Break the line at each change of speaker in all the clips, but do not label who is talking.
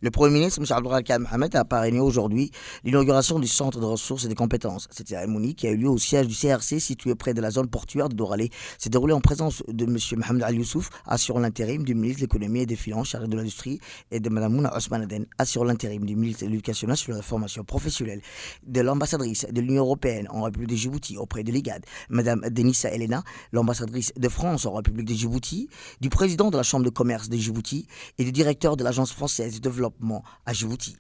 Le Premier ministre, M. Abdelrahman Mohamed, a parrainé aujourd'hui l'inauguration du Centre de ressources et des compétences. Cette cérémonie, qui a eu lieu au siège du CRC situé près de la zone portuaire de Doralé, s'est déroulée en présence de M. Mohamed Al Youssouf, assurant l'intérim du ministre de l'économie et des finances chargé de l'industrie, et de Mme Mouna Ousmane Aden, assurant l'intérim du ministre de l'éducation nationale et de la formation professionnelle, de l'ambassadrice de l'Union européenne en République de Djibouti auprès de l'IGAD, Mme Denissa Elena, l'ambassadrice de France en République de Djibouti, du président de la Chambre de commerce de Djibouti et du directeur de l'Agence française de développement à Djibouti.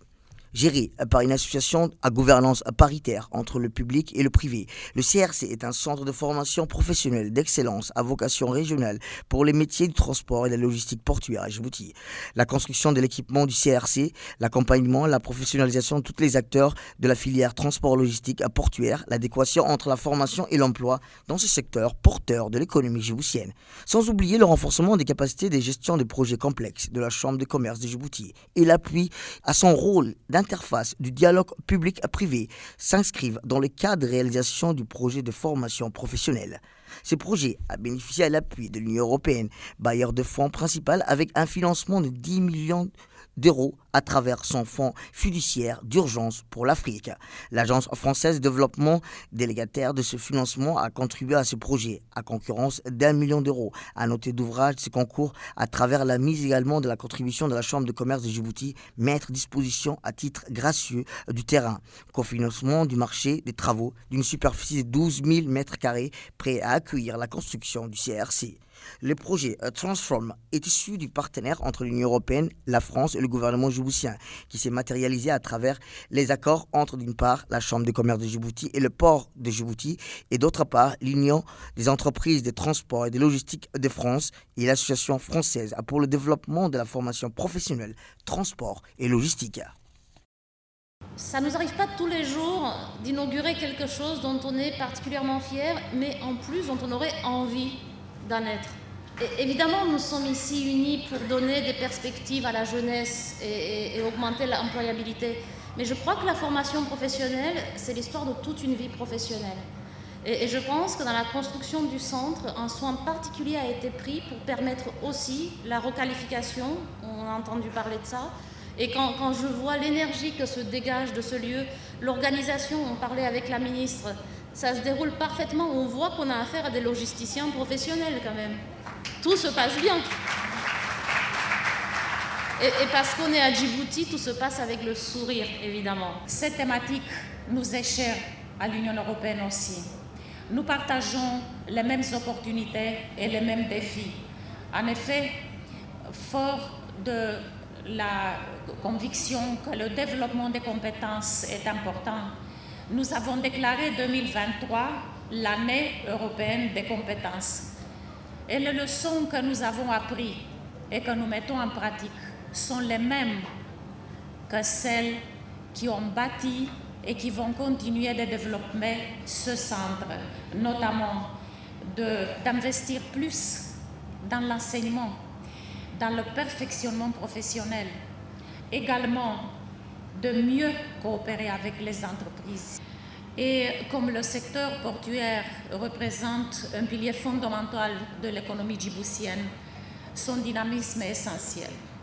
Géré par une association à gouvernance paritaire entre le public et le privé, le CRC est un centre de formation professionnelle d'excellence à vocation régionale pour les métiers du transport et de la logistique portuaire à Djibouti. La construction de l'équipement du CRC, l'accompagnement, la professionnalisation de tous les acteurs de la filière transport logistique portuaire, l'adéquation entre la formation et l'emploi dans ce secteur porteur de l'économie djiboutienne. Sans oublier le renforcement des capacités de gestion des projets complexes de la Chambre de commerce de Djibouti et l'appui à son rôle d'interface du dialogue public-privé s'inscrivent dans le cadre de réalisation du projet de formation professionnelle. Ce projet a bénéficié à l'appui de l'Union européenne, bailleur de fonds principal, avec un financement de 10 millions d'euros à travers son fonds fiduciaire d'urgence pour l'Afrique. L'Agence française de développement, délégataire de ce financement, a contribué à ce projet, à concurrence d'1 million d'euros. À noter d'ouvrage ce concours à travers la mise également de la contribution de la Chambre de commerce de Djibouti, mettre à disposition à titre gracieux du terrain, cofinancement du marché des travaux d'une superficie de 12 000 mètres carrés, prêt à accueillir la construction du CRC. Le projet Transform est issu du partenaire entre l'Union européenne, la France et le gouvernement djiboutien, qui s'est matérialisé à travers les accords entre, d'une part, la Chambre de commerce de Djibouti et le port de Djibouti, et d'autre part, l'Union des entreprises de transport et de logistique de France et l'Association française pour le développement de la formation professionnelle, transport et logistique.
Ça ne nous arrive pas tous les jours d'inaugurer quelque chose dont on est particulièrement fier, mais en plus dont on aurait envie d'en être. Et évidemment, nous sommes ici unis pour donner des perspectives à la jeunesse et augmenter l'employabilité. Mais je crois que la formation professionnelle, c'est l'histoire de toute une vie professionnelle. Et je pense que dans la construction du centre, un soin particulier a été pris pour permettre aussi la requalification. On a entendu parler de ça. Et quand je vois l'énergie que se dégage de ce lieu, l'organisation, on parlait avec la ministre, ça se déroule parfaitement. On voit qu'on a affaire à des logisticiens professionnels quand même. Tout se passe bien. Et parce qu'on est à Djibouti, tout se passe avec le sourire, évidemment.
Cette thématique nous est chère à l'Union européenne aussi. Nous partageons les mêmes opportunités et les mêmes défis. En effet, fort de la conviction que le développement des compétences est important, nous avons déclaré 2023 l'année européenne des compétences. Et les leçons que nous avons apprises et que nous mettons en pratique sont les mêmes que celles qui ont bâti et qui vont continuer de développer ce centre, notamment d'investir plus dans l'enseignement, dans le perfectionnement professionnel, également de mieux coopérer avec les entreprises. Et comme le secteur portuaire représente un pilier fondamental de l'économie djiboutienne, son dynamisme est essentiel.